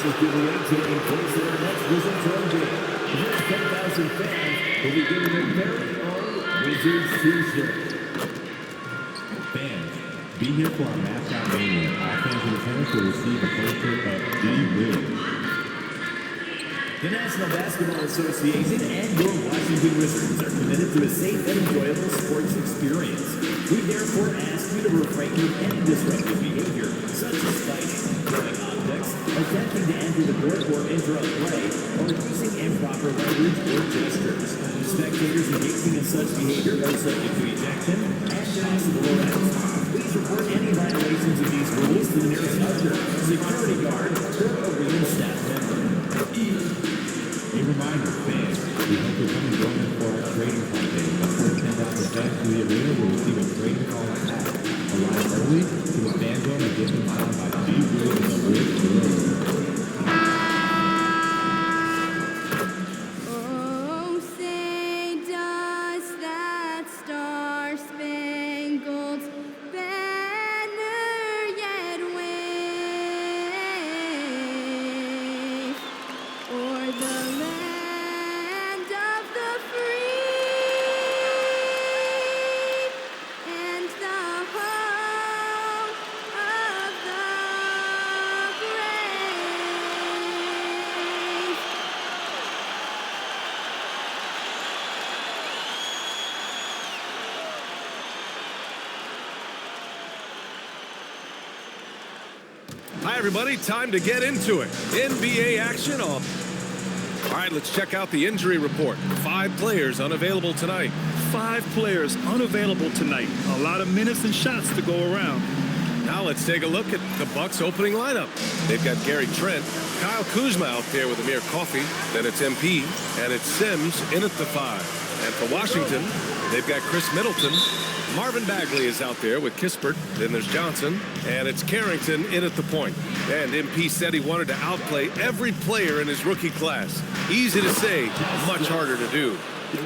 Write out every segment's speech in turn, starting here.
is giving in taking place in our next Wizards home game. Here 10,000 fans will be giving their very own Wizards t-shirt. Fans, be here for our mascot mania. All fans in attendance will receive a poster of the Wiz. The National Basketball Association and your Washington Wizards are committed to a safe and enjoyable sports experience. We therefore ask you to refrain from any disruptive behavior, such as fighting, throwing objects, attempting to enter the court or interrupt play, or using improper language or gestures. Spectators engaging in such behavior are subject to ejection and possible arrest. Please report any violations of these rules to the nearest usher, security guard, or arena staff member. A reminder, fans, we hope you'll come and join us for our trading call day. The first 10,000 fans to the arena will receive a trading call pack. Arrive early to the fan zone and get them signed by G. Will and the Wiz Below. Oh, say does that star-spangled banner yet wave o'er the land of the free and the home of the brave. Hi, everybody. Time to get into it. NBA action on. All right, let's check out the injury report. 5 players unavailable tonight. 5 players unavailable tonight. A lot of minutes and shots to go around. Now let's take a look at the Bucks opening lineup. They've got Gary Trent, Kyle Kuzma out there with Amir Coffey. Then it's MP, and it's Sims in at the 5. And for Washington, they've got Chris Middleton. Marvin Bagley is out there with Kispert. Then there's Johnson, and it's Carrington in at the point. And MP said he wanted to outplay every player in his rookie class. Easy to say, much harder to do.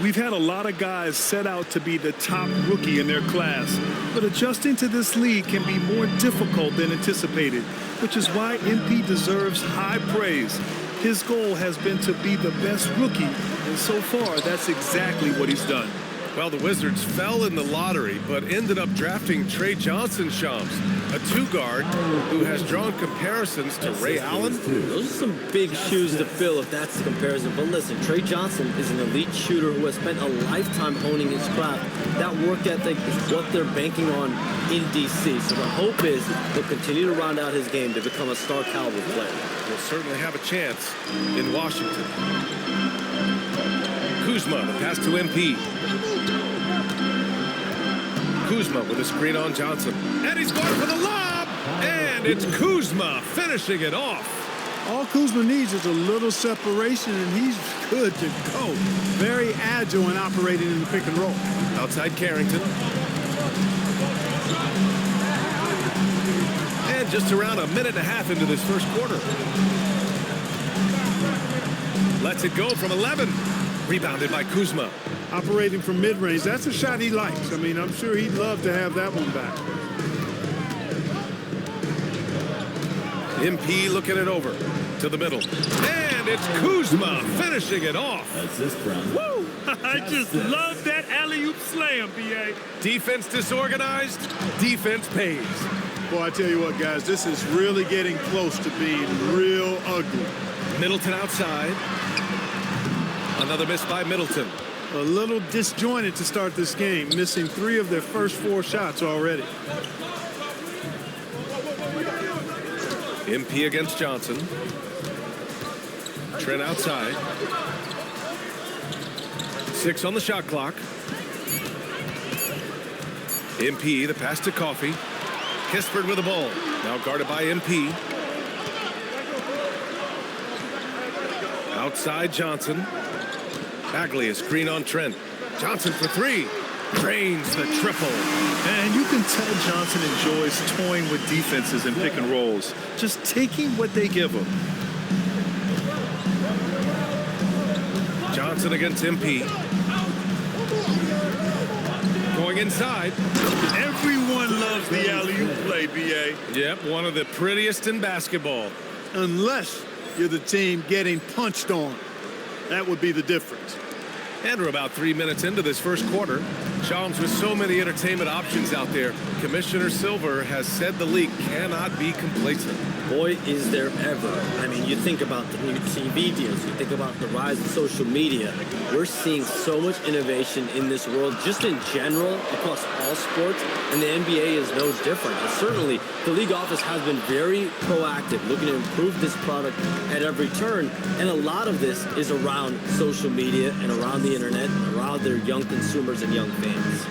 We've had a lot of guys set out to be the top rookie in their class, but adjusting to this league can be more difficult than anticipated, which is why MP deserves high praise. His goal has been to be the best rookie, and so far, that's exactly what he's done. Well, the Wizards fell in the lottery, but ended up drafting Trey Johnson, Shams, a 2-guard who has drawn comparisons to Ray Allen. Those are some big shoes to fill if that's the comparison. But listen, Trey Johnson is an elite shooter who has spent a lifetime honing his craft. That work ethic is what they're banking on in D.C. So the hope is he'll continue to round out his game to become a star caliber player. Will certainly have a chance in Washington. Kuzma, the pass to MP. Kuzma with a screen on Johnson. And he's going for the lob! And it's Kuzma finishing it off. All Kuzma needs is a little separation, and he's good to go. Very agile in operating in the pick and roll. Outside Carrington. And just around a minute and a half into this first quarter. Lets it go from 11. Rebounded by Kuzma. Operating from mid-range, that's a shot he likes. I mean, I'm sure he'd love to have that one back. MP looking it over to the middle. And it's Kuzma finishing it off. Assist from. Woo! I just love that alley-oop slam, B.A. Defense disorganized, defense pays. Boy, I tell you what, guys, this is really getting close to being real ugly. Middleton outside. Another miss by Middleton. A little disjointed to start this game, missing 3 of their first 4 shots already. MP against Johnson. Trent outside. 6 on the shot clock. MP, the pass to Coffey. Kispert with the ball. Now guarded by MP. Outside Johnson. Bagley, a screen on Trent. Johnson for 3. Drains the triple. And you can tell Johnson enjoys toying with defenses and pick and rolls, just taking what they give him. Johnson against MP. Going inside. Everyone loves the alley-oop play, B.A. Yep, one of the prettiest in basketball. Unless You're the team getting punched on. That would be the difference. And we're about 3 minutes into this first quarter. Shams, with so many entertainment options out there, Commissioner Silver has said the league cannot be complacent. Boy, is there ever. I mean, you think about the new TV deals, you think about the rise of social media. We're seeing so much innovation in this world, just in general, across all sports, and the NBA is no different. And certainly, the league office has been very proactive, looking to improve this product at every turn, and a lot of this is around social media and around the internet, and around their young consumers and young fans.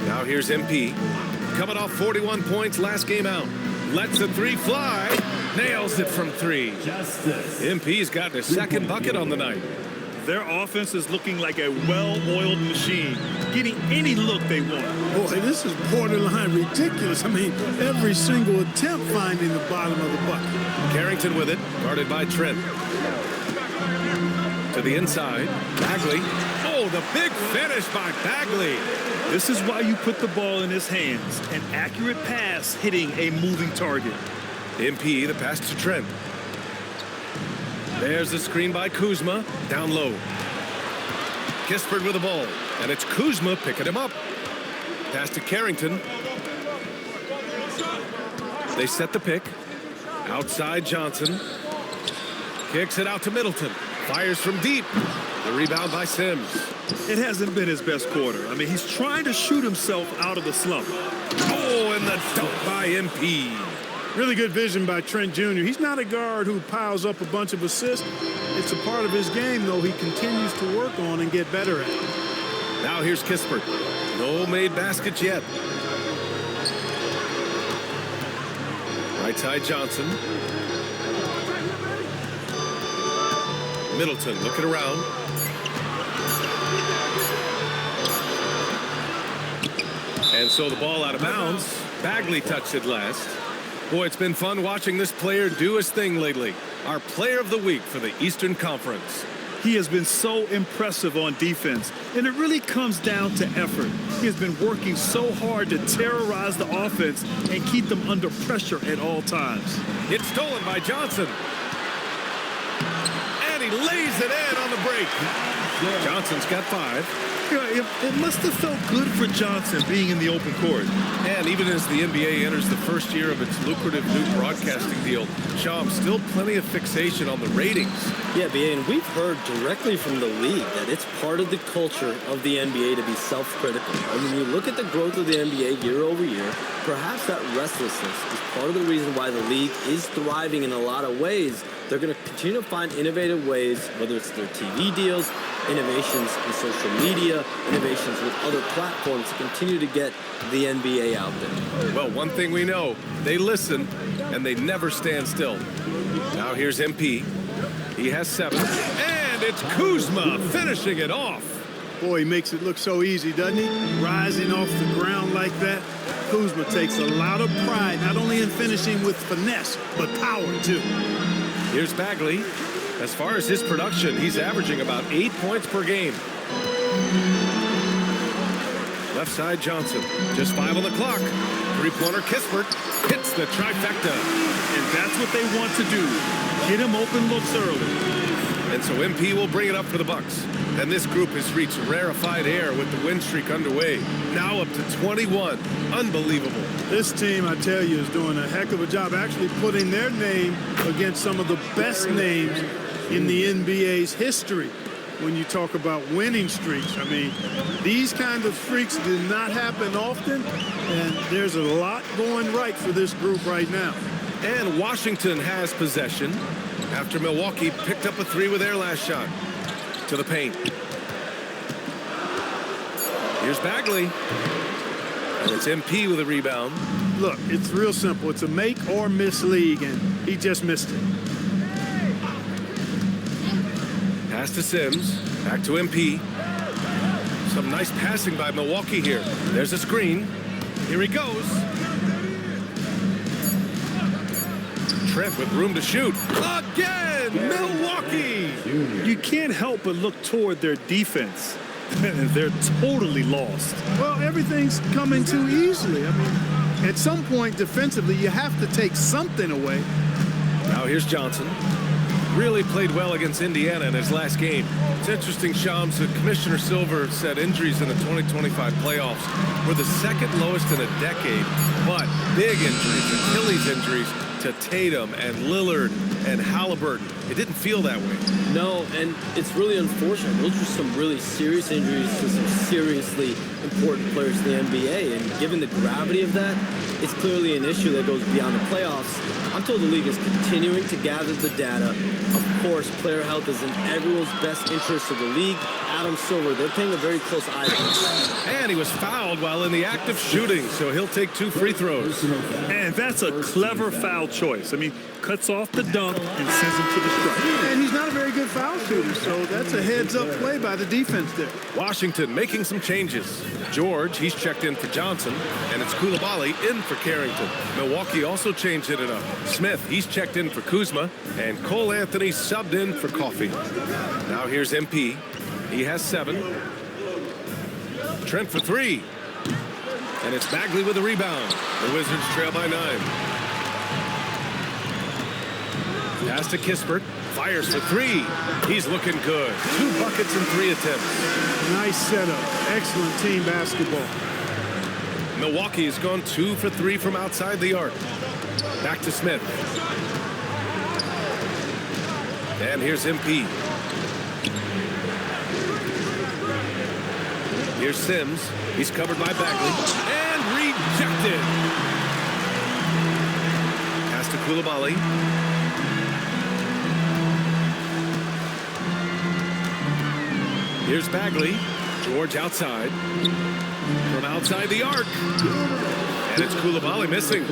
Now here's MP, coming off 41 points last game out. Lets the three fly, nails it from three. Justice. MP's gotten his second bucket on the night. Their offense is looking like a well-oiled machine, getting any look they want. Boy, this is borderline ridiculous. I mean, every single attempt finding the bottom of the bucket. Carrington with it, guarded by Trent. To the inside, Bagley. Oh, the big finish by Bagley. This is why you put the ball in his hands. An accurate pass hitting a moving target. MP, the pass to Trent. There's the screen by Kuzma, down low. Kispert with the ball, and it's Kuzma picking him up. Pass to Carrington. They set the pick. Outside Johnson. Kicks it out to Middleton. Fires from deep. The rebound by Sims. It hasn't been his best quarter. I mean, he's trying to shoot himself out of the slump. Oh, and the dunk by MP. Really good vision by Trent Jr. He's not a guard who piles up a bunch of assists. It's a part of his game, though, he continues to work on and get better at. Now here's Kispert. No made baskets yet. Right side Johnson. Middleton looking around. And so the ball out of bounds. Bagley touched it last. Boy, it's been fun watching this player do his thing lately. Our player of the week for the Eastern Conference. He has been so impressive on defense, and it really comes down to effort. He has been working so hard to terrorize the offense and keep them under pressure at all times. It's stolen by Johnson. And he lays it in on the break. Johnson's got 5. Yeah, it must have felt good for Johnson being in the open court. And even as the NBA enters the first year of its lucrative new broadcasting deal, Shams, still plenty of fixation on the ratings. Yeah, BA, and we've heard directly from the league that it's part of the culture of the NBA to be self-critical. And when you look at the growth of the NBA year over year, perhaps that restlessness is part of the reason why the league is thriving in a lot of ways. They're going to continue to find innovative ways, whether it's their TV deals, innovations in social media, innovations with other platforms to continue to get the NBA out there. Well, one thing we know, they listen and they never stand still. Now here's MP. He has 7. And it's Kuzma finishing it off. Boy, he makes it look so easy, doesn't he? Rising off the ground like that. Kuzma takes a lot of pride, not only in finishing with finesse, but power, too. Here's Bagley. As far as his production, he's averaging about 8 points per game. Left side Johnson. Just 5 on the clock. Three-pointer Kispert hits the trifecta. And that's what they want to do. Get him open looks early. And so MP will bring it up for the Bucks. And this group has reached rarefied air with the win streak underway. Now up to 21. Unbelievable. This team, I tell you, is doing a heck of a job actually putting their name against some of the best names in the NBA's history when you talk about winning streaks. I mean, these kind of streaks do not happen often, and there's a lot going right for this group right now. And Washington has possession after Milwaukee picked up a 3 with their last shot. To the paint. Here's Bagley. And it's MP with a rebound. Look, it's real simple. It's a make or miss league, and he just missed it. Pass to Sims. Back to MP. Some nice passing by Milwaukee here. There's a screen. Here he goes. Trent with room to shoot. Again, Milwaukee. You can't help but look toward their defense. They're totally lost. Well, everything's coming too easily. I mean, at some point defensively, you have to take something away. Now here's Johnson. really played well against Indiana in his last game. It's interesting, Shams, that Commissioner Silver said injuries in the 2025 playoffs were the second lowest in a decade, but big injuries, Achilles injuries to Tatum and Lillard and Halliburton. It didn't feel that way. No, and it's really unfortunate. Those are some really serious injuries to some seriously important players in the NBA, and given the gravity of that, it's clearly an issue that goes beyond the playoffs. I'm told the league is continuing to gather the data. Of course, player health is in everyone's best interest of the league. Adam Silver, they're paying a very close eye to it. And he was fouled while in the act of shooting, so he'll take 2 free throws. And that's a clever foul choice. I mean, cuts off the dunk and sends him to the strike. And he's not a very good foul shooter, so that's a heads-up play by the defense there. Washington making some changes. George, he's checked in for Johnson, and it's Coulibaly in for Carrington. Milwaukee also changed it up. Smith, he's checked in for Kuzma, and Cole Anthony subbed in for Coffey. Now here's MP. He has 7. Trent for 3. And it's Bagley with a rebound. The Wizards trail by 9. Pass to Kispert. Fires for 3. He's looking good. 2 buckets and 3 attempts. Nice setup. Excellent team basketball. Milwaukee has gone 2 for 3 from outside the arc. Back to Smith. And here's MP. Here's Sims. He's covered by Bagley. And rejected. Pass to Coulibaly. Here's Bagley. George outside. From outside the arc. And it's Coulibaly missing.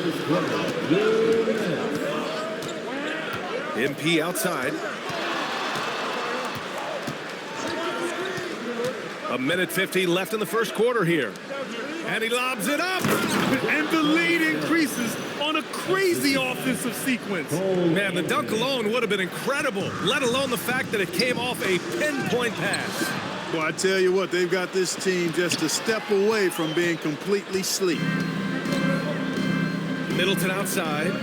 MP outside. 1:50 left in the first quarter here. And he lobs it up. And the lead increases on a crazy offensive sequence. Man, the dunk alone would have been incredible, let alone the fact that it came off a pinpoint pass. Well, I tell you what, they've got this team just a step away from being completely asleep. Middleton outside.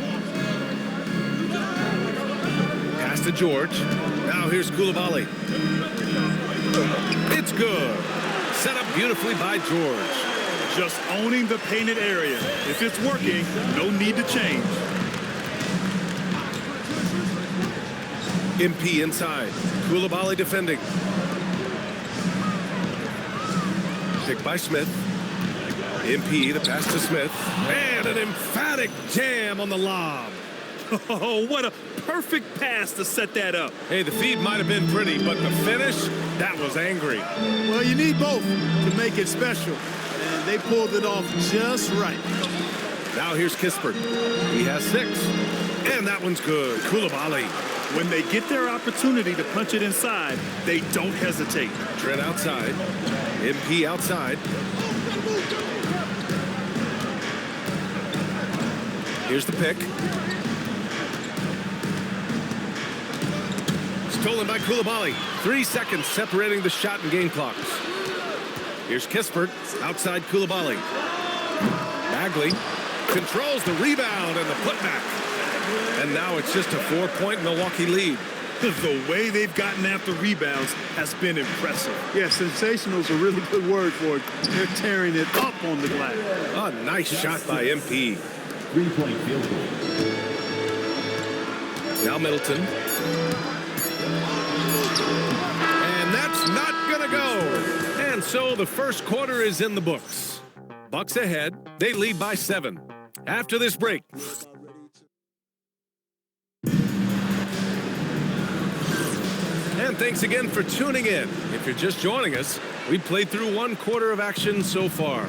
Pass to George. Now here's Coulibaly. It's good. Set up beautifully by George. Just owning the painted area. If it's working, no need to change. MP inside. Coulibaly defending. Picked by Smith. MP, the pass to Smith. And an emphatic jam on the lob. Oh, what a perfect pass to set that up. Hey, the feed might have been pretty, but the finish, that was angry. Well, you need both to make it special. And they pulled it off just right. Now here's Kispert. He has 6. And that one's good. Coulibaly. When they get their opportunity to punch it inside, they don't hesitate. Trent outside. MP outside. Here's the pick. Stolen by Coulibaly. 3 seconds separating the shot and game clocks. Here's Kispert. Outside Coulibaly. Bagley controls the rebound and the putback. And now it's just a 4-point Milwaukee lead. The way they've gotten after rebounds has been impressive. Yeah, sensational is a really good word for it. They're tearing it up on the glass. A nice shot by MP. 3-point field goal. Now Middleton. And that's not gonna go. And so the first quarter is in the books. Bucks ahead. They lead by 7. After this break. And thanks again for tuning in. If you're just joining us, we've played through 1 quarter of action so far.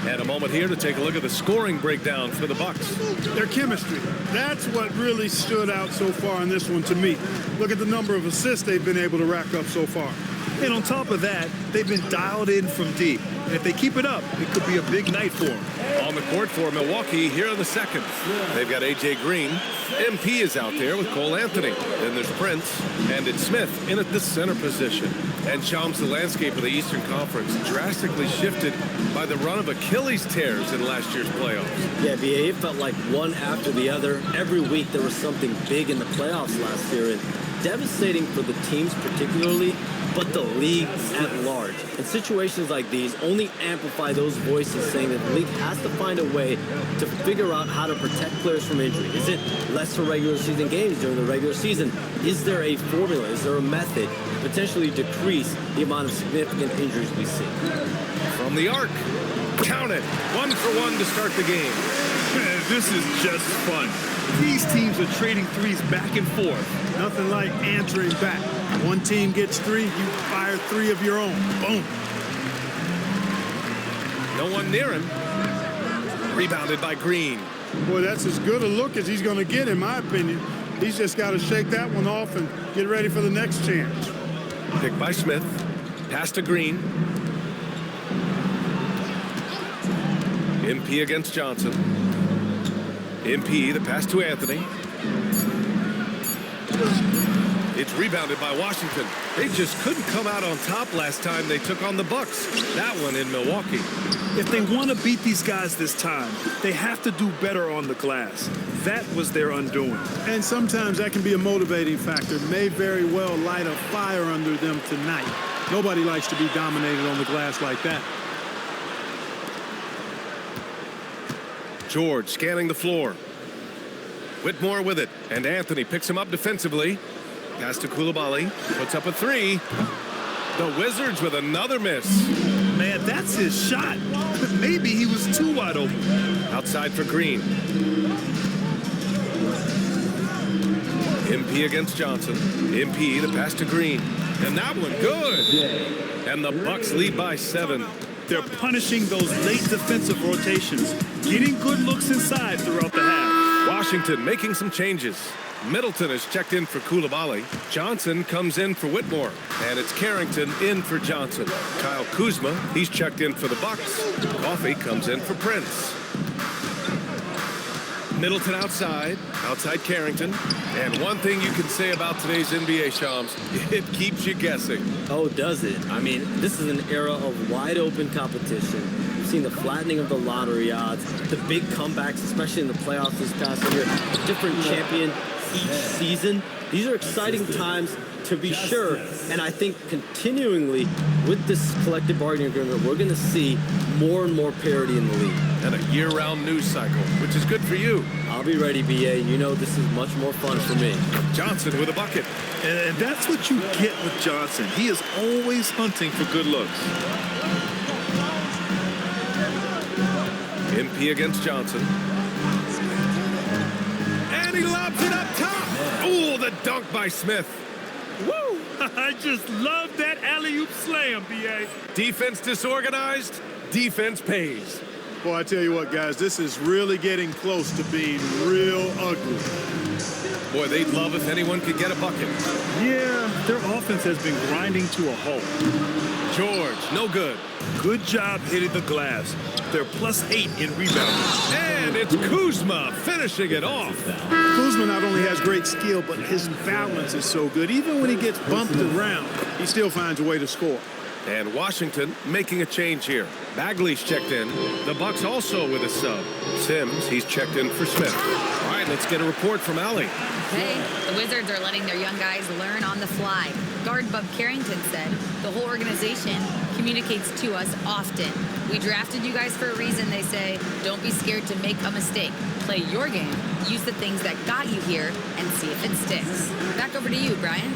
And a moment here to take a look at the scoring breakdown for the Bucks. Their chemistry. That's what really stood out so far in this one to me. Look at the number of assists they've been able to rack up so far. And on top of that, they've been dialed in from deep. And if they keep it up, it could be a big night for them. On on the court for Milwaukee here in the second. They've got A.J. Green. MP is out there with Cole Anthony. Then there's Prince, and it's Smith in at the center position. And Shams, the landscape of the Eastern Conference drastically shifted by the run of Achilles tears in last year's playoffs. Yeah, BA, it felt like one after the other. Every week there was something big in the playoffs last year, and devastating for the teams particularly, but the league at large. And situations like these only amplify those voices saying that the league has to find a way to figure out how to protect players from injury. Is it lesser regular season games during the regular season? Is there a formula? Is there a method to potentially decrease the amount of significant injuries we see? From the arc, count it. 1 for 1 to start the game. Man, this is just fun. These teams are trading threes back and forth. Nothing like answering back. One team gets 3, you fire 3 of your own. Boom. No one near him. Rebounded by Green. Boy, that's as good a look as he's going to get, in my opinion. He's just got to shake that one off and get ready for the next chance. Picked by Smith. Pass to Green. MP against Johnson. MP, the pass to Anthony. It's rebounded by Washington. They just couldn't come out on top last time they took on the Bucks. That one in Milwaukee. If they want to beat these guys this time, they have to do better on the glass. That was their undoing. And sometimes that can be a motivating factor. May very well light a fire under them tonight. Nobody likes to be dominated on the glass like that. George scanning the floor. Whitmore with it, and Anthony picks him up defensively. Pass to Coulibaly, puts up a 3. The Wizards with another miss. Man, that's his shot. But maybe he was too wide open. Outside for Green. MP against Johnson. MP, the pass to Green. And that one good. And the Bucks lead by 7. They're punishing those late defensive rotations, getting good looks inside throughout the half. Washington making some changes. Middleton is checked in for Coulibaly. Johnson comes in for Whitmore. And it's Carrington in for Johnson. Kyle Kuzma, he's checked in for the Bucks. Coffey comes in for Prince. Middleton outside Carrington. And one thing you can say about today's NBA, Shams, it keeps you guessing. Oh, does it? I mean, this is an era of wide open competition. We've seen the flattening of the lottery odds, the big comebacks, especially in the playoffs this past year, different champion each season. These are exciting times to be sure, and I think continuingly with this collective bargaining agreement, we're going to see more and more parity in the league. And a year-round news cycle, which is good for you. I'll be ready, BA. You know this is much more fun for me. Johnson with a bucket. And that's what you get with Johnson. He is always hunting for good looks. MP against Johnson. And he lobs it up top. Oh, the dunk by Smith. Woo! I just love that alley-oop slam, B.A. Defense disorganized, defense pays. Boy, I tell you what, guys, this is really getting close to being real ugly. Boy, they'd love if anyone could get a bucket. Yeah, their offense has been grinding to a halt. George, no good. Good job hitting the glass. They're +8 in rebounding. And it's Kuzma finishing it off. Kuzma not only has great skill, but his balance is so good. Even when he gets bumped around, he still finds a way to score. And Washington making a change here. Bagley's checked in. The Bucks also with a sub. Sims, he's checked in for Smith. All right, let's get a report from Allie. Hey, the Wizards are letting their young guys learn on the fly. Guard Bub Carrington said the whole organization communicates to us often. We drafted you guys for a reason, they say. Don't be scared to make a mistake. Play your game, use the things that got you here, and see if it sticks. Back over to you, Brian.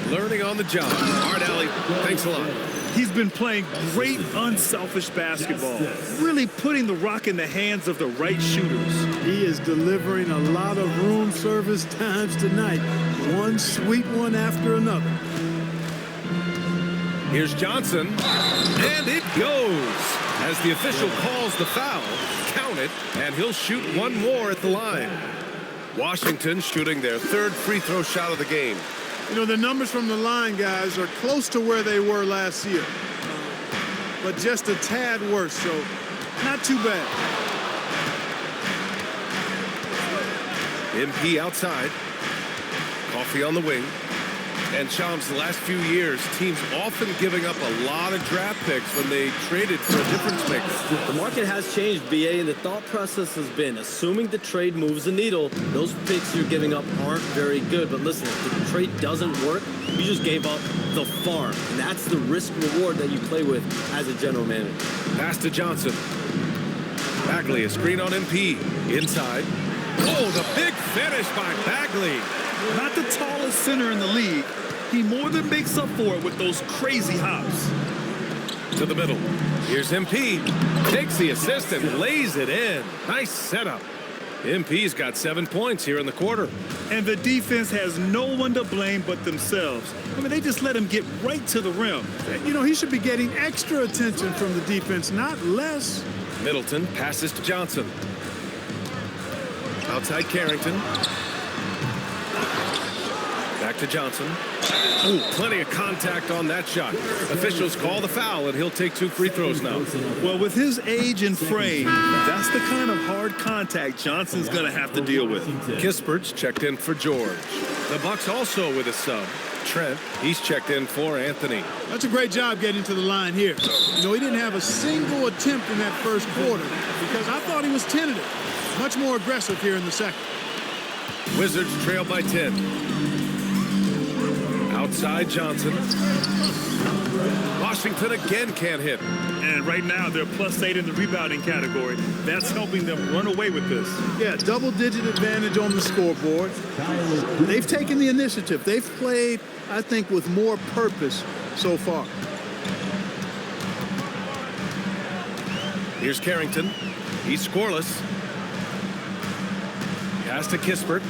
Learning on the job. All right, Allie, thanks a lot. He's been playing great, unselfish basketball, really putting the rock in the hands of the right shooters. He is delivering a lot of room service times tonight. One sweet one after another. Here's Johnson, and it goes. As the official calls the foul, count it, and he'll shoot one more at the line. Washington shooting their third free throw shot of the game. You know, the numbers from the line, guys, are close to where they were last year. But just a tad worse, so not too bad. MP outside. Coffee on the wing. And Shams, the last few years, teams often giving up a lot of draft picks when they traded for a difference maker. The market has changed, BA, and the thought process has been, assuming the trade moves the needle, those picks you're giving up aren't very good. But listen, if the trade doesn't work, you just gave up the farm. And that's the risk reward that you play with as a general manager. Pass to Johnson. Bagley, a screen on MP. Inside. Oh, the big finish by Bagley. Not the tallest center in the league. He more than makes up for it with those crazy hops. To the middle. Here's MP. Takes the assist and lays it in. Nice setup. MP's got 7 points here in the quarter. And the defense has no one to blame but themselves. I mean, they just let him get right to the rim. You know, he should be getting extra attention from the defense, not less. Middleton passes to Johnson. Outside Carrington. Back to Johnson. Ooh, plenty of contact on that shot. Officials call the foul, and he'll take 2 free throws now. Well, with his age and frame, that's the kind of hard contact Johnson's going to have to deal with. Kispert's checked in for George. The Bucks also with a sub. Trent, he's checked in for Anthony. That's a great job getting to the line here. You know, he didn't have a single attempt in that first quarter because I thought he was tentative. Much more aggressive here in the second. Wizards trail by 10. Outside Johnson. Washington again can't hit. And right now, they're +8 in the rebounding category. That's helping them run away with this. Yeah, double-digit advantage on the scoreboard. They've taken the initiative. They've played, I think, with more purpose so far. Here's Carrington. He's scoreless. Pass to Kispert.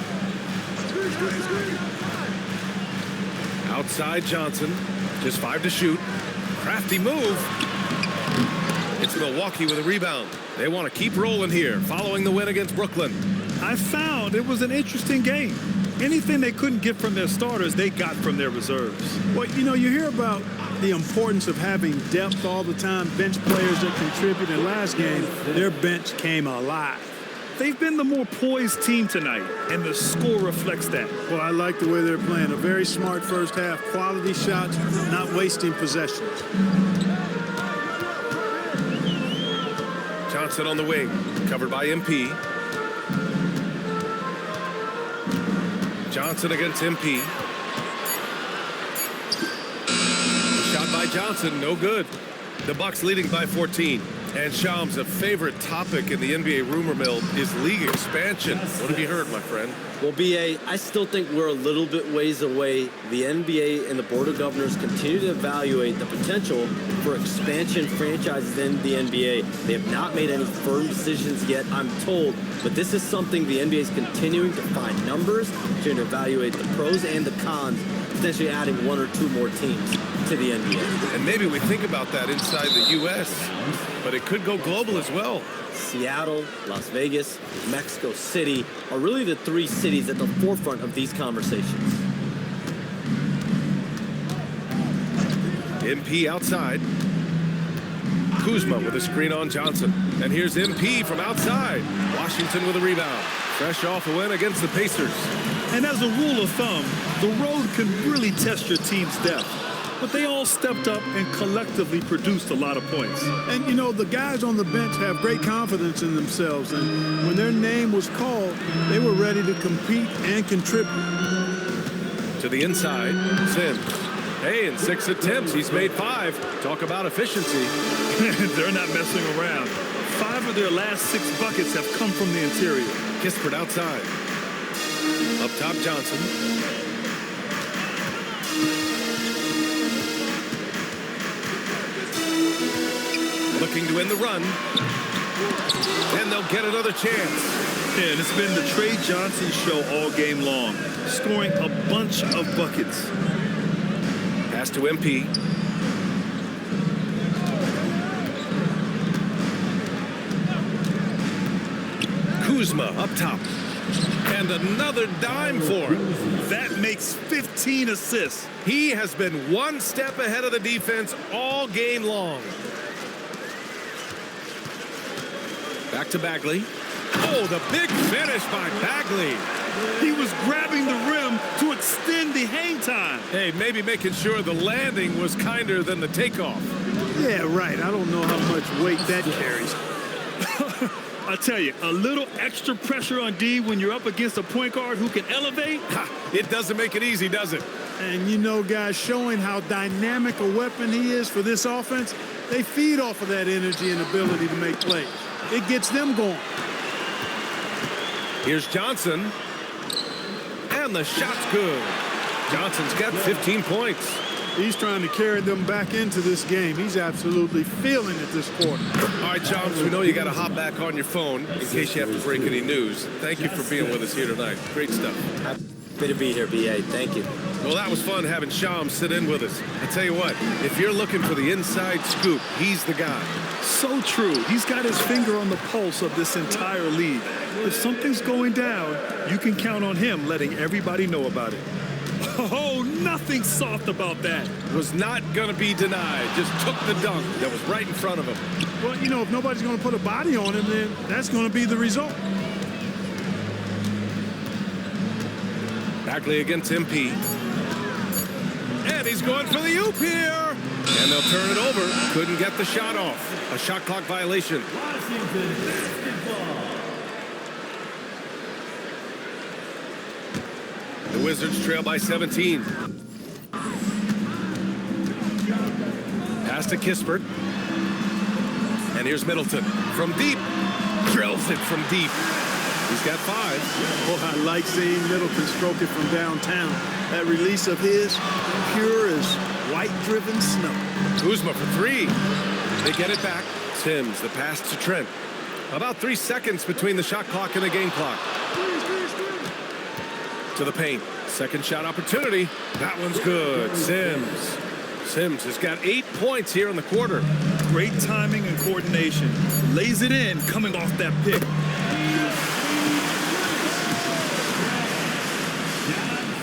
Outside Johnson. Just 5 to shoot. Crafty move. It's Milwaukee with a rebound. They want to keep rolling here, following the win against Brooklyn. I found it was an interesting game. Anything they couldn't get from their starters, they got from their reserves. Well, you know, you hear about the importance of having depth all the time, bench players that contribute. In last game, their bench came alive. They've been the more poised team tonight, and the score reflects that. Well, I like the way they're playing. A very smart first half, quality shots, not wasting possessions. Johnson on the wing, covered by MP. Johnson against MP. Shot by Johnson, no good. The Bucks leading by 14. And Shams, a favorite topic in the NBA rumor mill is league expansion. What have you heard, my friend? Well, BA, I still think we're a little bit ways away. The NBA and the Board of Governors continue to evaluate the potential for expansion franchises in the NBA. They have not made any firm decisions yet, I'm told, but this is something the NBA is continuing to find numbers, to evaluate the pros and the cons, potentially adding 1 or 2 more teams to the NBA. And maybe we think about that inside the U.S., but it could go global as well. Seattle, Las Vegas, Mexico City are really the 3 cities at the forefront of these conversations. MP outside. Kuzma with a screen on Johnson. And here's MP from outside. Washington with a rebound. Fresh off a win against the Pacers. And as a rule of thumb, the road can really test your team's depth. But they all stepped up and collectively produced a lot of points. And, you know, the guys on the bench have great confidence in themselves. And when their name was called, they were ready to compete and contribute. To the inside, Sims. Hey, in 6 attempts, he's made 5. Talk about efficiency. They're not messing around. 5 of their last 6 buckets have come from the interior. Kispert outside. Up top, Johnson. Looking to win the run. And they'll get another chance. And it's been the Trey Johnson show all game long, scoring a bunch of buckets. Pass to MP. Kuzma up top. And another dime for him. That makes 15 assists. He has been 1 step ahead of the defense all game long. Back to Bagley. Oh, the big finish by Bagley. He was grabbing the rim to extend the hang time. Hey, maybe making sure the landing was kinder than the takeoff. Yeah, right. I don't know how much weight that carries. I tell you, a little extra pressure on D when you're up against a point guard who can elevate. Ha, it doesn't make it easy, does it? And you know, guys, showing how dynamic a weapon he is for this offense, they feed off of that energy and ability to make plays. It gets them going. Here's Johnson. And the shot's good. Johnson's got 15 points. He's trying to carry them back into this game. He's absolutely feeling it this quarter. All right, Johns, we know you got to hop back on your phone in case you have to break any news. Thank you for being with us here tonight. Great stuff. Happy to be here, BA. Thank you. Well, that was fun having Shams sit in with us. I tell you what, if you're looking for the inside scoop, he's the guy. So true. He's got his finger on the pulse of this entire league. If something's going down, you can count on him letting everybody know about it. Oh, nothing soft about that. Was not going to be denied. Just took the dunk that was right in front of him. Well, you know, if nobody's going to put a body on him, then that's going to be the result. Bagley against MP. And he's going for the oop here. And they'll turn it over. Couldn't get the shot off. A shot clock violation. Washington basketball. The Wizards trail by 17. Pass to Kispert. And here's Middleton from deep. Drills it from deep. He's got 5. Oh, I like seeing Middleton stroke it from downtown. That release of his, pure as white-driven snow. Kuzma for 3. They get it back. Sims, the pass to Trent. About 3 seconds between the shot clock and the game clock. To the paint. Second shot opportunity. That one's good. Sims. Sims has got 8 points here in the quarter. Great timing and coordination. Lays it in coming off that pick.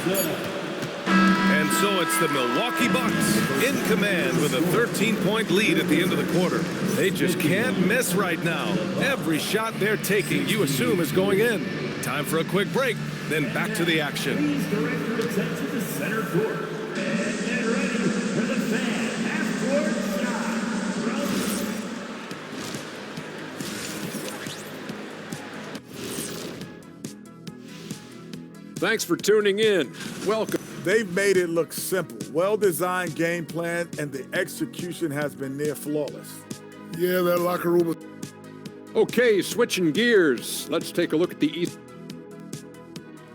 And so it's the Milwaukee Bucks in command with a 13-point lead at the end of the quarter. They just can't miss right now. Every shot they're taking, you assume, is going in. Time for a quick break, then back to the action. Please direct your attention to center court. And get ready for the fan half-court shot. Thanks for tuning in. Welcome. They've made it look simple. Well-designed game plan, and the execution has been near flawless. Yeah, that locker room. Okay, switching gears. Let's take a look at the East.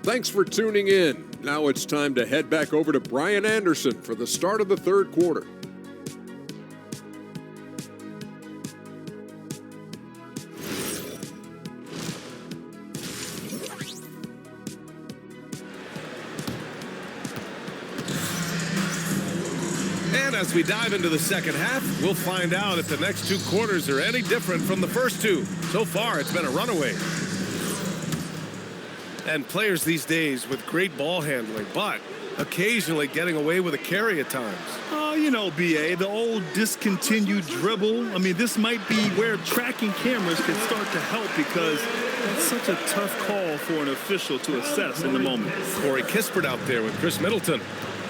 Thanks for tuning in. Now it's time to head back over to Brian Anderson for the start of the third quarter. And as we dive into the second half, we'll find out if the next 2 quarters are any different from the first 2. So far, it's been a runaway. And players these days with great ball handling, but occasionally getting away with a carry at times. Oh, you know, BA, the old discontinued dribble. I mean, this might be where tracking cameras can start to help because it's such a tough call for an official to assess in the moment. Corey Kispert out there with Chris Middleton.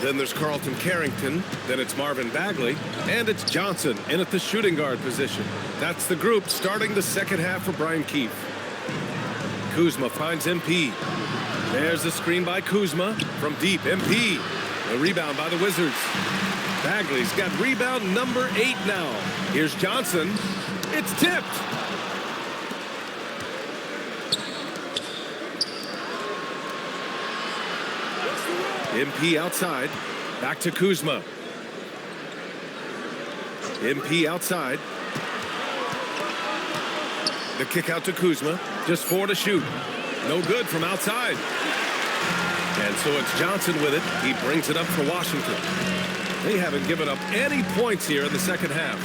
Then there's Carlton Carrington. Then it's Marvin Bagley. And it's Johnson in at the shooting guard position. That's the group starting the second half for Brian Keefe. Kuzma finds MP. There's the screen by Kuzma from deep. MP. The rebound by the Wizards. Bagley's got rebound number 8 now. Here's Johnson. It's tipped. MP outside. Back to Kuzma. MP outside. The kick out to Kuzma. Just 4 to shoot. No good from outside. And so it's Johnson with it. He brings it up for Washington. They haven't given up any points here in the second half.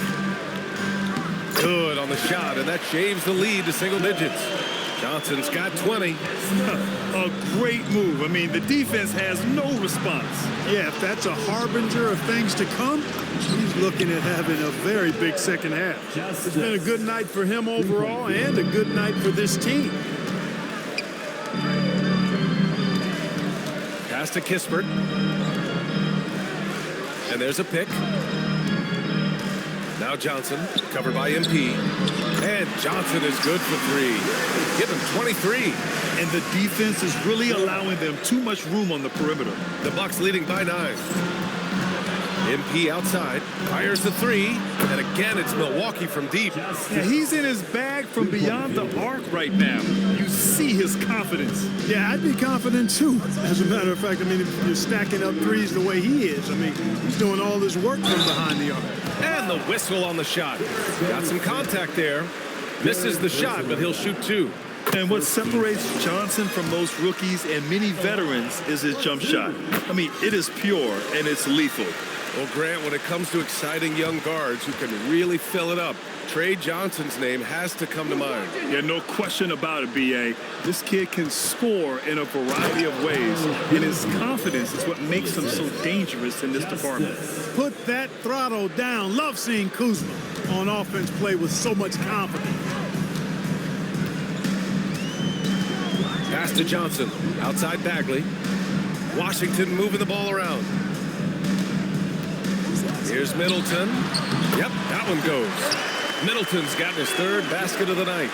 Good on the shot, and that shaves the lead to single digits. Johnson's got 20. A great move. I mean, the defense has no response. Yeah, if that's a harbinger of things to come, he's looking at having a very big second half. It's been a good night for him overall and a good night for this team. Pass to Kispert. And there's a pick. Now Johnson, covered by MP. And Johnson is good for three. Give him 23. And the defense is really allowing them too much room on the perimeter. The Bucks leading by 9. MP outside, fires the three, and again it's Milwaukee from deep. Yeah, he's in his bag from beyond the arc right now. You see his confidence. Yeah, I'd be confident too. As a matter of fact, I mean, if you're stacking up threes the way he is, I mean, he's doing all this work from behind the arc. And the whistle on the shot. Got some contact there. Misses the shot, but he'll shoot 2. And what separates Johnson from most rookies and many veterans is his jump shot. I mean, it is pure and it's lethal. Well, Grant, when it comes to exciting young guards who can really fill it up, Trey Johnson's name has to come to mind. Yeah, no question about it, B.A. This kid can score in a variety of ways, and his confidence is what makes him so dangerous in this department. Put that throttle down. Love seeing Kuzma on offense play with so much confidence. Pass to Johnson, outside Bagley. Washington moving the ball around. Here's Middleton. Yep, that one goes. Middleton's gotten his 3rd basket of the night.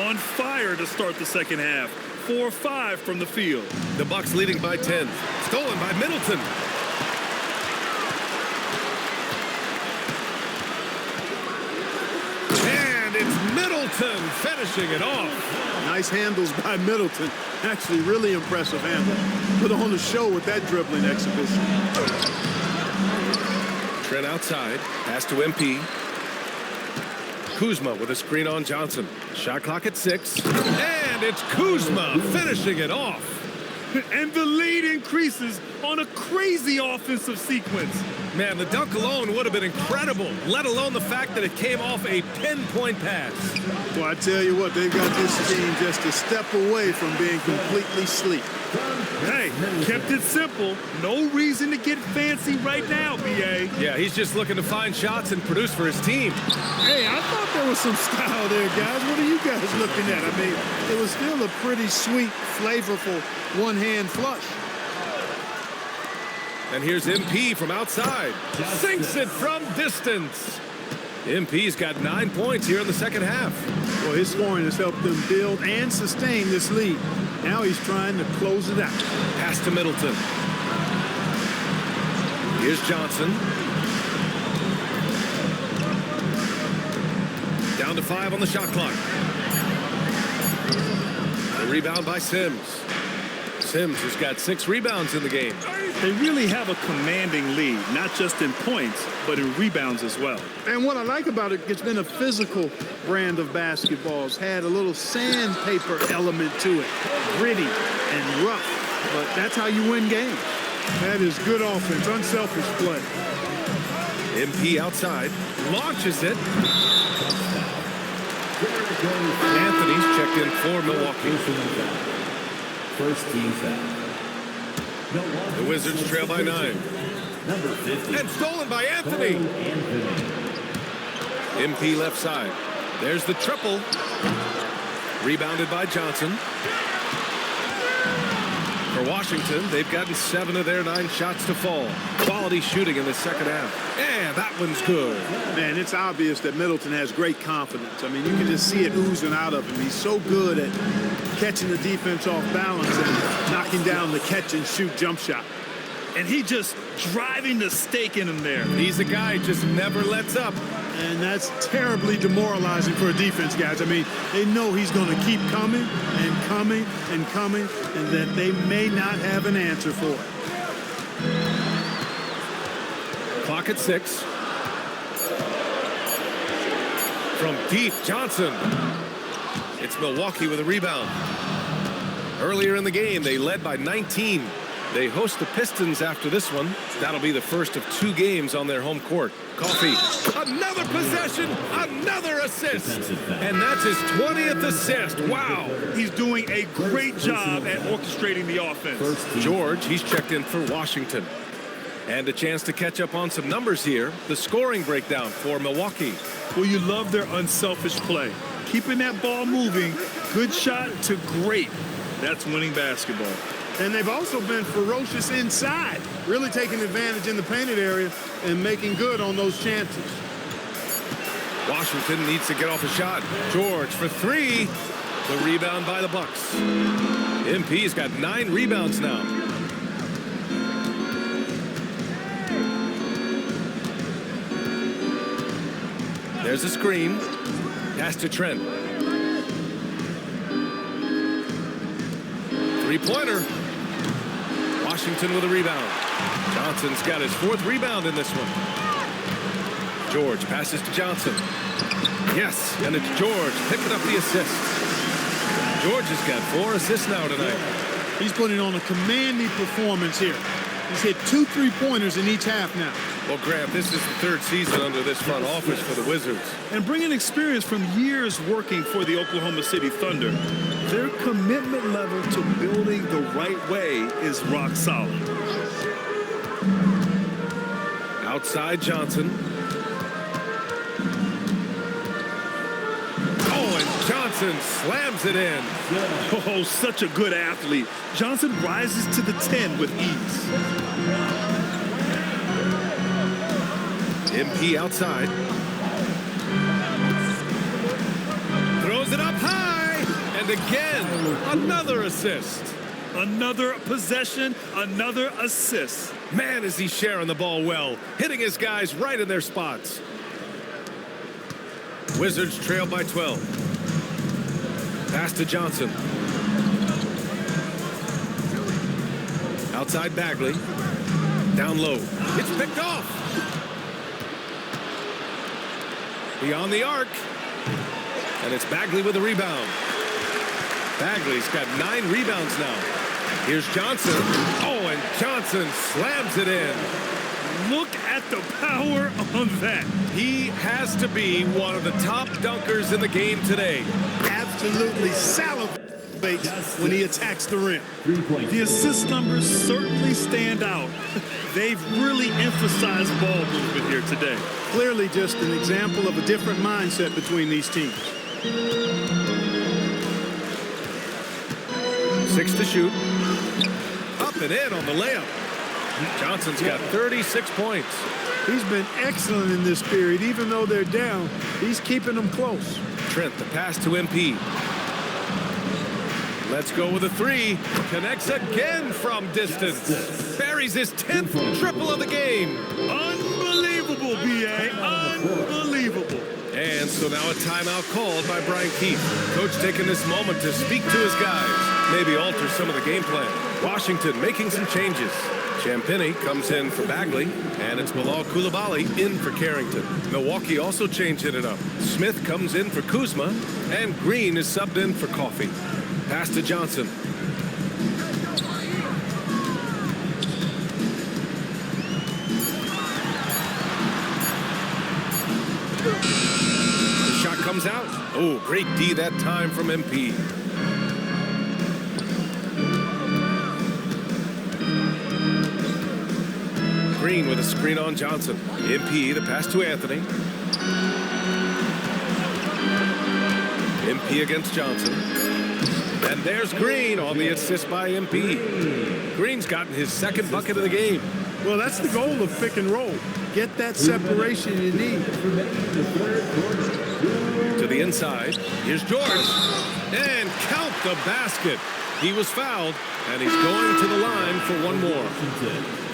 On fire to start the second half. 4-5 from the field. The Bucks leading by 10. Stolen by Middleton. And it's Middleton finishing it off. Nice handles by Middleton. Actually, really impressive handle. Put on the show with that dribbling exhibition. Trent outside. Pass to MP. Kuzma with a screen on Johnson. Shot clock at 6. And it's Kuzma finishing it off. And the lead increases on a crazy offensive sequence. Man, the dunk alone would have been incredible, let alone the fact that it came off a pinpoint pass. Well, I tell you what, they've got this team just a step away from being completely sleep. Hey, kept it simple. No reason to get fancy right now, B.A. Yeah, he's just looking to find shots and produce for his team. Hey, I thought there was some style there, guys. What are you guys looking at? I mean, it was still a pretty sweet, flavorful one-hand flush. And here's MP from outside. Sinks it from distance. MP's got 9 points here in the second half. Well, his scoring has helped them build and sustain this lead. Now he's trying to close it out. Pass to Middleton. Here's Johnson. Down to 5 on the shot clock. A rebound by Sims. Sims has got 6 rebounds in the game. They really have a commanding lead, not just in points, but in rebounds as well. And what I like about it, it's been a physical brand of basketball. It's had a little sandpaper element to it. Gritty and rough, but that's how you win games. That is good offense, unselfish play. MP outside, launches it. Anthony's checked in for Milwaukee. First team foul. The Wizards trail by 9. Number 50. And stolen by Anthony. MP left side. There's the triple. Rebounded by Johnson. For Washington, they've gotten 7 of their 9 shots to fall. Quality shooting in the second half. And that one's good. Man, it's obvious that Middleton has great confidence. I mean, you can just see it oozing out of him. He's so good at catching the defense off balance and knocking down the catch-and-shoot jump shot. And he just driving the stake in him there. He's a guy who just never lets up. And that's terribly demoralizing for a defense, guys. I mean, they know he's going to keep coming and coming and coming, and that they may not have an answer for it. Clock at 6. From deep, Johnson. It's Milwaukee with a rebound. Earlier in the game, they led by 19. They host the Pistons after this one. That'll be the first of 2 games on their home court. Coffee, another possession, another assist. And that's his 20th assist. Wow. He's doing a great job at orchestrating the offense. George, he's checked in for Washington. And a chance to catch up on some numbers here. The scoring breakdown for Milwaukee. Well, you love their unselfish play. Keeping that ball moving, good shot to great. That's winning basketball. And they've also been ferocious inside, really taking advantage in the painted area and making good on those chances. Washington needs to get off a shot. George for three. The rebound by the Bucks. MP's got 9 rebounds now. There's a screen. Pass to Trent. Three-pointer. Washington with a rebound. Johnson's got his 4th rebound in this one. George passes to Johnson. Yes, and it's George picking up the assist. George has got 4 assists now tonight. He's putting on a commanding performance here. He's hit 2 3-pointers in each half now. Well, Grant, this is the 3rd season under this front office for the Wizards. And bringing experience from years working for the Oklahoma City Thunder, their commitment level to building the right way is rock solid. Outside Johnson. Oh, and Johnson slams it in. Oh, such a good athlete. Johnson rises to the 10 with ease. MP outside. Throws it up high. And again, another assist. Another possession, another assist. Man, is he sharing the ball well, hitting his guys right in their spots. Wizards trail by 12. Pass to Johnson. Outside Bagley. Down low. It's picked off. Beyond the arc. And it's Bagley with a rebound. Bagley's got 9 rebounds now. Here's Johnson. Oh, and Johnson slams it in. Look at the power on that. He has to be one of the top dunkers in the game today. Absolutely salivates when he attacks the rim. The assist numbers certainly stand out. They've really emphasized ball movement here today. Clearly just an example of a different mindset between these teams. 6 to shoot. Up and in on the layup. Johnson's got 36 points. He's been excellent in this period. Even though they're down, he's keeping them close. Trent, the pass to MP. Let's go with a 3. Connects again from distance. Buries his 10th triple of the game. Unbelievable, B.A. Unbelievable. And so now a timeout called by Brian Keefe. Coach taking this moment to speak to his guys. Maybe alter some of the game plan. Washington making some changes. Champagnie comes in for Bagley, and it's Bilal Coulibaly in for Carrington. Milwaukee also changing it up. Smith comes in for Kuzma, and Green is subbed in for Coffey. Pass to Johnson. The shot comes out. Oh, great D that time from MP. Green with a screen on Johnson. MP, the pass to Anthony. MP against Johnson. And there's Green on the assist by MP. Green's gotten his 2nd bucket of the game. Well, that's the goal of pick and roll. Get that separation you need. To the inside. Here's George. And count the basket. He was fouled, and he's going to the line for one more.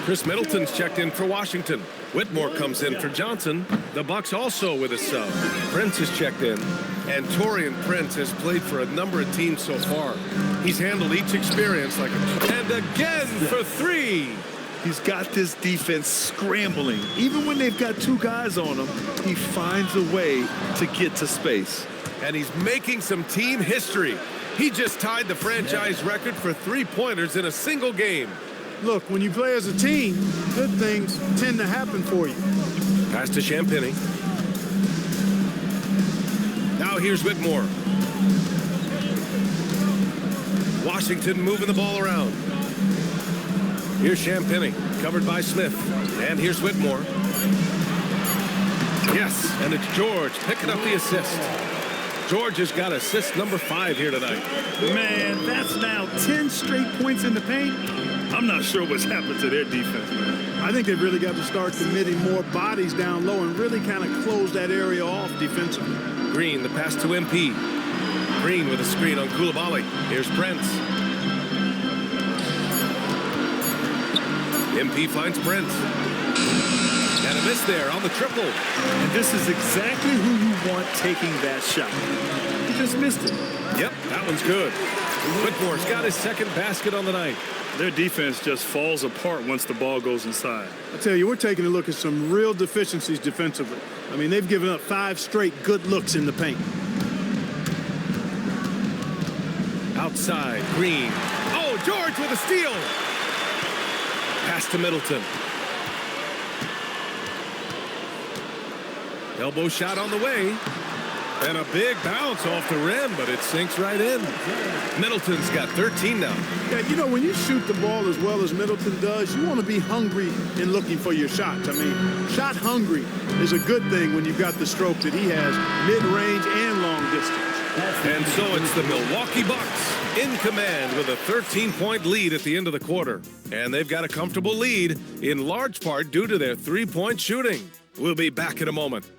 Chris Middleton's checked in for Washington. Whitmore comes in for Johnson. The Bucks also with a sub. Prince is checked in. And Taurean Prince has played for a number of teams so far. He's handled each experience like a... And again for 3. He's got this defense scrambling. Even when they've got 2 guys on him, he finds a way to get to space. And he's making some team history. He just tied the franchise record for 3-pointers in a single game. Look, when you play as a team, good things tend to happen for you. Pass to Champagnie. Now here's Whitmore. Washington moving the ball around. Here's Champagnie, covered by Smith. And here's Whitmore. Yes, and it's George picking up the assist. George has got assist number 5 here tonight. Man, that's now 10 straight points in the paint. I'm not sure what's happened to their defense, man. I think they've really got to start committing more bodies down low and really kind of close that area off defensively. Green, the pass to MP. Green with a screen on Koulibaly. Here's Prince. MP finds Prince. And a miss there on the triple. And this is exactly who you want taking that shot. He just missed it. Yep, that one's good. Whitmore's got his second basket on the night. Their defense just falls apart once the ball goes inside. I tell you, we're taking a look at some real deficiencies defensively. I mean, they've given up 5 straight good looks in the paint. Outside, Green. Oh, George with a steal. Pass to Middleton. Elbow shot on the way. And a big bounce off the rim, but it sinks right in. Middleton's got 13 now. Yeah, you know, when you shoot the ball as well as Middleton does, you want to be hungry in looking for your shots. I mean, shot hungry is a good thing when you've got the stroke that he has, mid-range and long distance. And so it's the Milwaukee Bucks in command with a 13-point lead at the end of the quarter. And they've got a comfortable lead in large part due to their three-point shooting. We'll be back in a moment.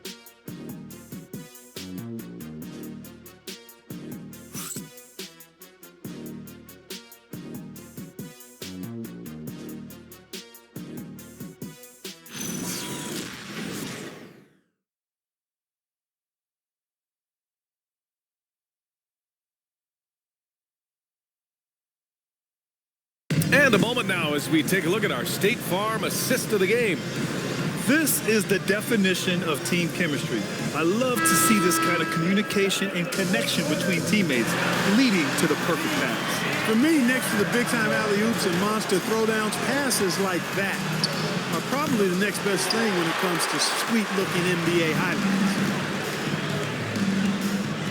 And a moment now as we take a look at our State Farm assist of the game. This is the definition of team chemistry. I love to see this kind of communication and connection between teammates leading to the perfect pass. For me, next to the big-time alley-oops and monster throwdowns, passes like that are probably the next best thing when it comes to sweet-looking NBA highlights.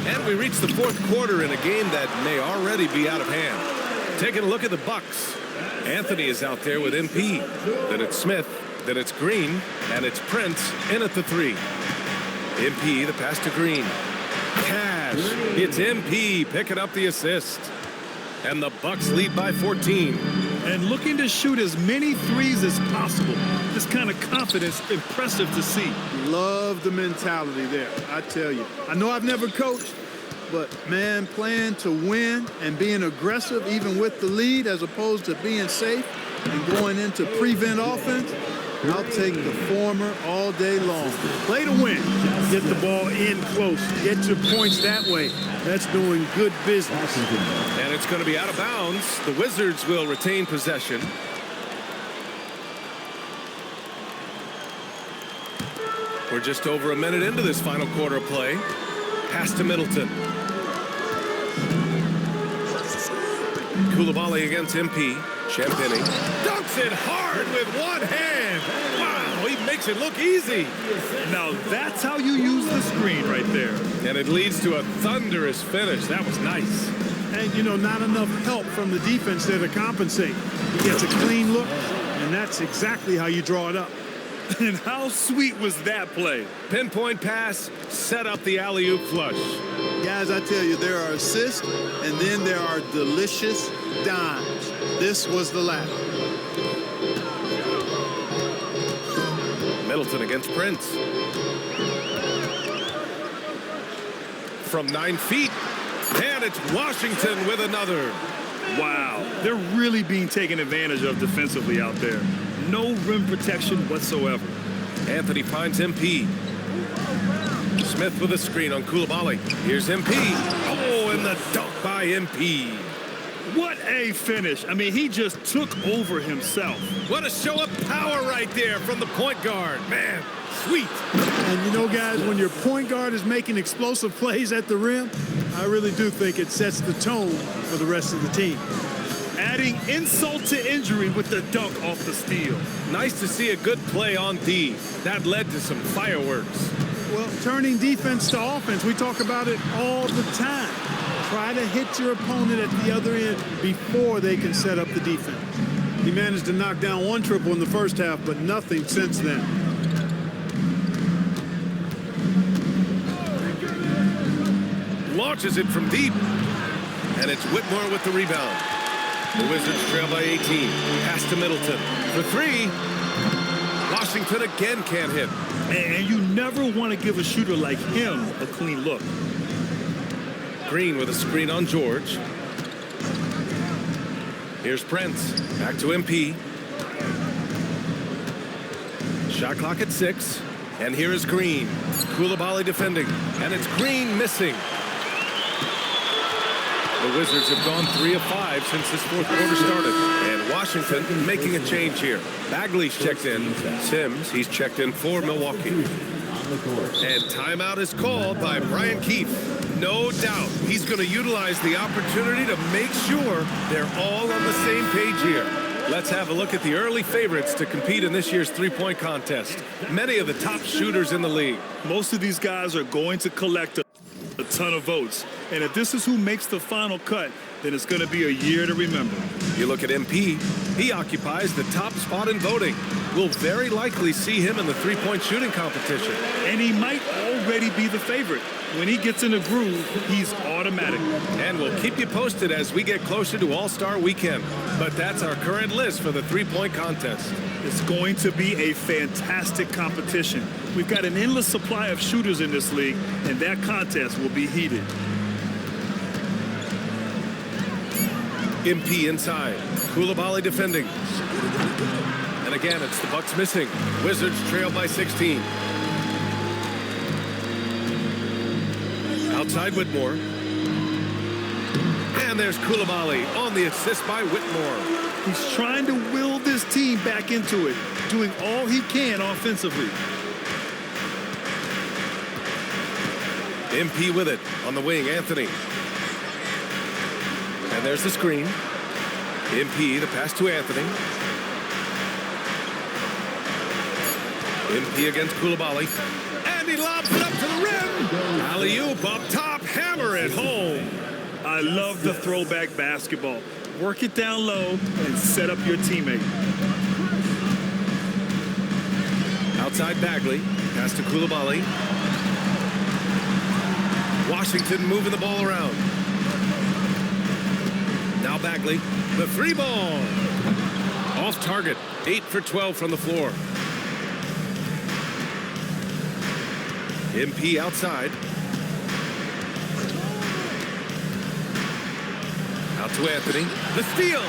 And we reach the fourth quarter in a game that may already be out of hand. Taking a look at the Bucks. Anthony is out there with MP. Then it's Smith. Then it's Green. And it's Prince in at the 3. MP, the pass to Green. Cash. It's MP picking up the assist. And the Bucks lead by 14. And looking to shoot as many threes as possible. This kind of confidence, impressive to see. Love the mentality there, I tell you. I know I've never coached, but, man, playing to win and being aggressive even with the lead as opposed to being safe and going into prevent offense, I'll take the former all day long. Play to win. Get the ball in close. Get your points that way. That's doing good business. And it's going to be out of bounds. The Wizards will retain possession. We're just over a minute into this final quarter of play. Pass to Middleton. Koulibaly against MP. Champagny dunks it hard with one hand. Wow, he makes it look easy. Now that's how you use the screen right there. And it leads to a thunderous finish. That was nice. And, you know, not enough help from the defense there to compensate. He gets a clean look, and that's exactly how you draw it up. And how sweet was that play? Pinpoint pass, set up the alley-oop flush. Guys, I tell you, there are assists, and then there are delicious dimes. This was the latter. Middleton against Prince. From 9 feet, and it's Washington with another. Wow, they're really being taken advantage of defensively out there. No rim protection whatsoever. Anthony finds MP. Smith with a screen on Koulibaly. Here's MP. Oh, and the dunk by MP. What a finish. I mean, he just took over himself. What a show of power right there from the point guard. Man, sweet. And, you know, guys, when your point guard is making explosive plays at the rim, I really do think it sets the tone for the rest of the team. Adding insult to injury with the dunk off the steal. Nice to see a good play on D. That led to some fireworks. Well, turning defense to offense, we talk about it all the time. Try to hit your opponent at the other end before they can set up the defense. He managed to knock down one triple in the first half, but nothing since then. launches it from deep. And it's Whitmore with the rebound. The Wizards trail by 18. Pass to Middleton. For three. Washington again can't hit. And you never want to give a shooter like him a clean look. Green with a screen on George. Here's Prince. Back to MP. Shot clock at 6. And here is Green. Koulibaly defending. And it's Green missing. The Wizards have gone 3 of 5 since this fourth quarter started. And Washington making a change here. Bagley's checked in. Sims, he's checked in for Milwaukee. And timeout is called by Brian Keefe. No doubt he's going to utilize the opportunity to make sure they're all on the same page here. Let's have a look at the early favorites to compete in this year's three-point contest. Many of the top shooters in the league. Most of these guys are going to collect a ton of votes. And if this is who makes the final cut, then it's going to be a year to remember. You look at MP, he occupies the top spot in voting. We'll very likely see him in the three-point shooting competition. And he might already be the favorite. When he gets in a groove, he's automatic. And we'll keep you posted as we get closer to All-Star Weekend. But that's our current list for the three-point contest. It's going to be a fantastic competition. We've got an endless supply of shooters in this league, and that contest will be heated. MP inside. Koulibaly defending. And again, it's the Bucks missing. Wizards trail by 16. Outside Whitmore. And there's Koulibaly on the assist by Whitmore. He's trying to will this team back into it, doing all he can offensively. MP with it on the wing, Anthony. And there's the screen. MP, the pass to Anthony. MP against Koulibaly. And he lobs it up to the rim. Alley-oop up top, hammer it home. I love the throwback basketball. Work it down low and set up your teammate. Outside Bagley. Pass to Koulibaly. Washington moving the ball around. Now Bagley. The three ball. Off target. 8 for 12 from the floor. MP outside. Out to Anthony. The steal.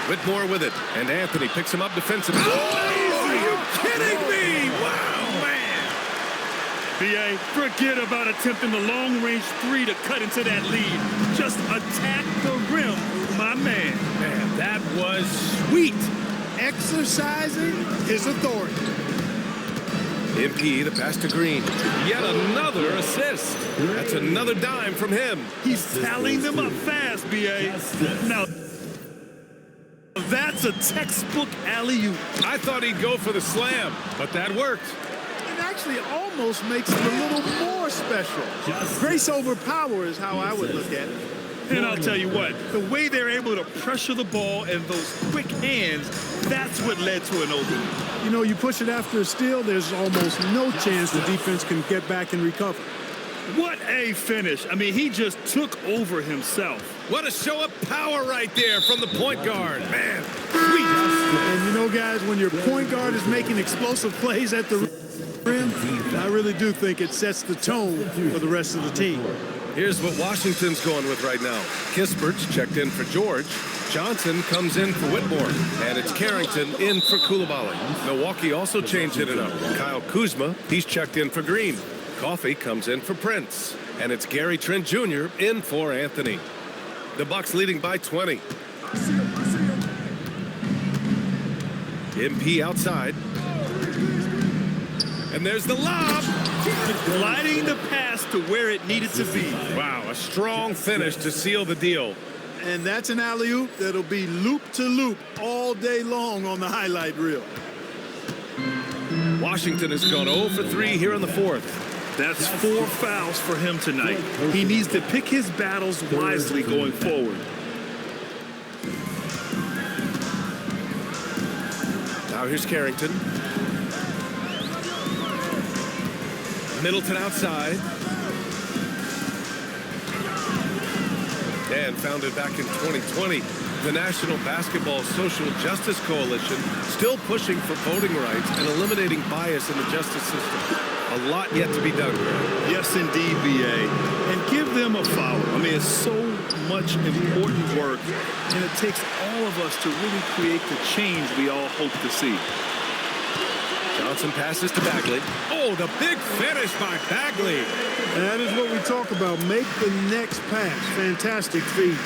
Whitmore with it. And Anthony picks him up defensively. Oh, are you kidding me? Wow, man. B.A., forget about attempting the long-range three to cut into that lead. Just attack the rim, my man. Man, that was sweet. Exercising his authority. MP, the pass to Green. Yet another assist. That's another dime from him. He's tallying them up fast, B.A. Now, that's a textbook alley-oop. I thought he'd go for the slam, but that worked. It actually almost makes it a little more special. Grace over power is how I would look at it. And I'll tell you what, the way they're able to pressure the ball and those quick hands, that's what led to an opening. You know, you push it after a steal, there's almost no chance the defense can get back and recover. What a finish. I mean, he just took over himself. What a show of power right there from the point guard. Man, sweet. And you know, guys, when your point guard is making explosive plays at the rim, I really do think it sets the tone for the rest of the team. Here's what Washington's going with right now. Kispert's checked in for George. Johnson comes in for Whitmore. And it's Carrington in for Koulibaly. Milwaukee also changing it up. Kyle Kuzma, he's checked in for Green. Coffey comes in for Prince. And it's Gary Trent Jr. in for Anthony. The Bucks leading by 20. MP outside. And there's the lob. Gliding the pass to where it needed to be. Wow, a strong finish to seal the deal. And that's an alley-oop that'll be loop-to-loop all day long on the highlight reel. Washington has gone 0 for 3 here in the fourth. That's 4 fouls for him tonight. He needs to pick his battles wisely going forward. Now here's Carrington. Middleton outside. brand founded back in 2020. The National Basketball Social Justice Coalition still pushing for voting rights and eliminating bias in the justice system. A lot yet to be done. Yes, indeed, BA. And give them a follow. I mean, it's so much important work, and it takes all of us to really create the change we all hope to see. Johnson passes to Bagley. Oh, the big finish by Bagley. That is what we talk about. Make the next pass. Fantastic feed.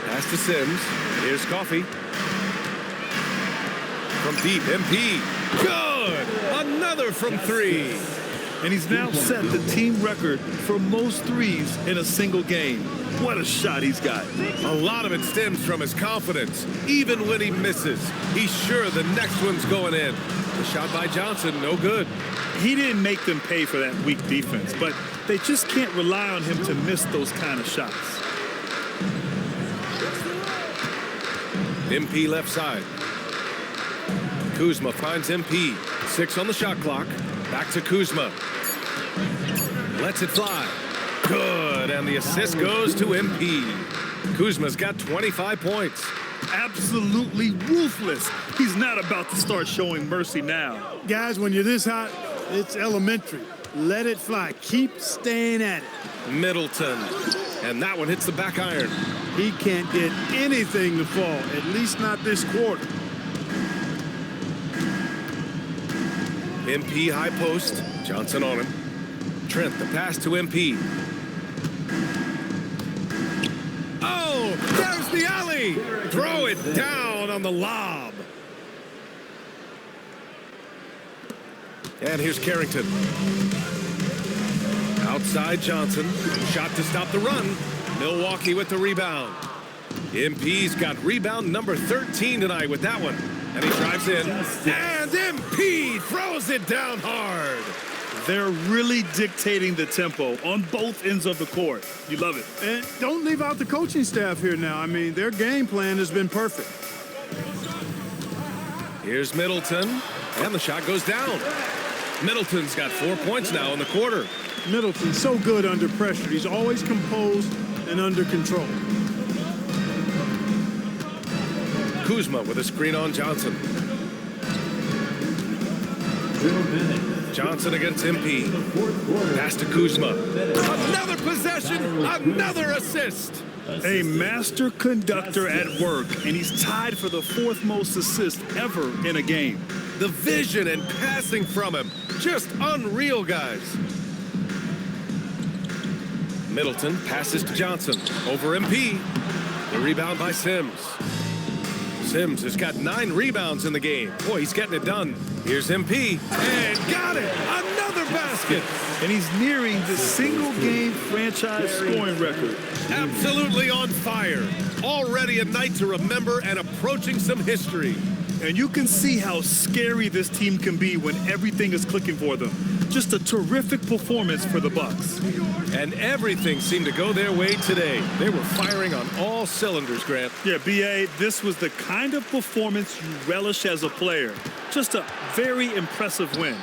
Pass to Sims. Here's Coffee. From deep, MP. Good! Another from three. And he's now set the team record for most threes in a single game. What a shot he's got. A lot of it stems from his confidence. Even when he misses, he's sure the next one's going in. The shot by Johnson, no good. He didn't make them pay for that weak defense, but they just can't rely on him to miss those kind of shots. MP left side. Kuzma finds MP. 6 on the shot clock. Back to Kuzma. Lets it fly. Good, and the assist goes to MP. Kuzma's got 25 points. Absolutely ruthless. He's not about to start showing mercy now. Guys, when you're this hot, it's elementary. Let it fly. Keep staying at it. Middleton. And that one hits the back iron. He can't get anything to fall, at least not this quarter. MP high post. Johnson on him. Trent, the pass to MP. Oh, there's the alley. Throw it down on the lob. And here's Carrington. Outside Johnson. Shot to stop the run. Milwaukee with the rebound. MP's got rebound number 13 tonight with that one. And he drives in. And MP throws it down hard. They're really dictating the tempo on both ends of the court. You love it. And don't leave out the coaching staff here now. I mean, their game plan has been perfect. Here's Middleton. And the shot goes down. Middleton's got 4 points now in the quarter. Middleton's so good under pressure. He's always composed and under control. Kuzma with a screen on Johnson. Johnson against MP. Pass to Kuzma. Another possession, another assist. A master conductor at work, and he's tied for the 4th most assists ever in a game. The vision and passing from him, just unreal, guys. Middleton passes to Johnson. Over MP. The rebound by Sims. Sims has got 9 rebounds in the game. Boy, he's getting it done. Here's MP. And got it! Another basket! And he's nearing the single-game franchise scoring record. Absolutely on fire. Already a night to remember and approaching some history. And you can see how scary this team can be when everything is clicking for them. Just a terrific performance for the Bucks. And everything seemed to go their way today. They were firing on all cylinders, Grant. Yeah, B.A., this was the kind of performance you relish as a player. Just a very impressive win.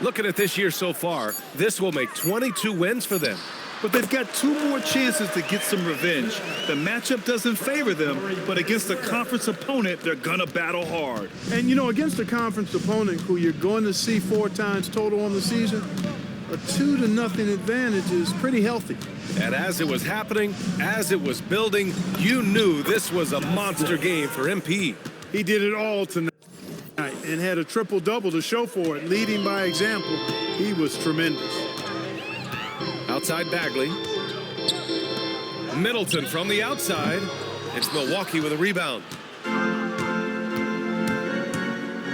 Looking at this year so far, this will make 22 wins for them. But they've got 2 more chances to get some revenge. The matchup doesn't favor them, but against a conference opponent, they're gonna battle hard. And, you know, against a conference opponent who you're going to see 4 times total on the season, a 2-0 advantage is pretty healthy. And as it was happening, as it was building, you knew this was a monster game for MP. He did it all tonight and had a triple-double to show for it, leading by example. He was tremendous. Outside Bagley. Middleton from the outside. It's Milwaukee with a rebound.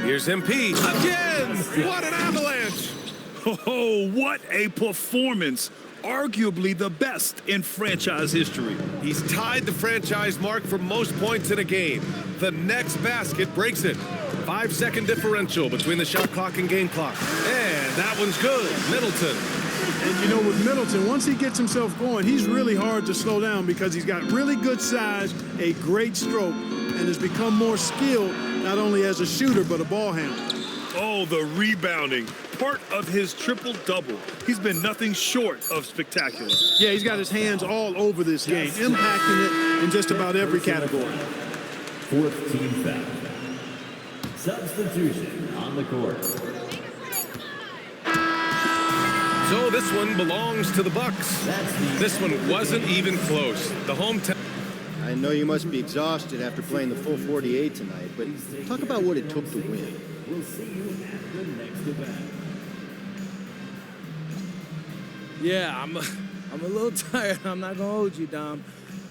Here's MP. Again! What an avalanche! Oh, what a performance. Arguably the best in franchise history. He's tied the franchise mark for most points in a game. The next basket breaks it. 5-second differential between the shot clock and game clock. And that one's good. Middleton. And, you know, with Middleton, once he gets himself going, he's really hard to slow down because he's got really good size, a great stroke, and has become more skilled not only as a shooter but a ball handler. Oh, the rebounding. part of his triple-double. He's been nothing short of spectacular. Yeah, he's got his hands all over this game, impacting it in just about every category. Fourth team foul. Substitution on the court. So this one belongs to the Bucks. This one wasn't even close. The hometown. I know you must be exhausted after playing the full 48 tonight, but talk about what it took to win. We'll see you at the next event. Yeah, I'm a little tired. I'm not gonna hold you, Dom.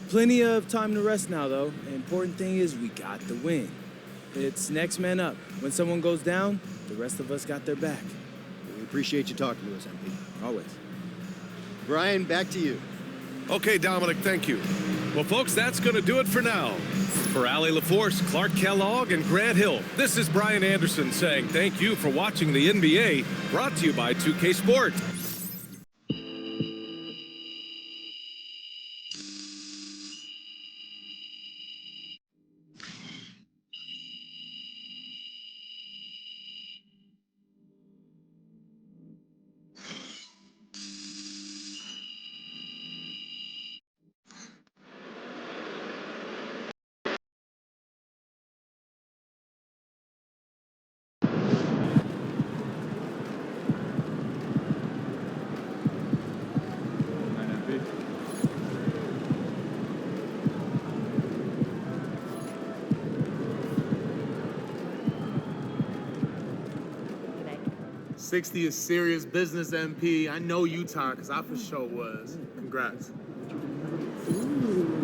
Plenty of time to rest now, though. The important thing is we got the win. It's next man up. When someone goes down, the rest of us got their back. We appreciate you talking to us, MP. Always. Brian, back to you. Okay, Dominic, thank you. Well, folks, that's going to do it for now. For Allie LaForce, Clark Kellogg, and Grant Hill, this is Brian Anderson saying thank you for watching the NBA, brought to you by 2K Sports. '60 is serious business, MP. I know Utah, because I for sure was. Congrats. Ooh.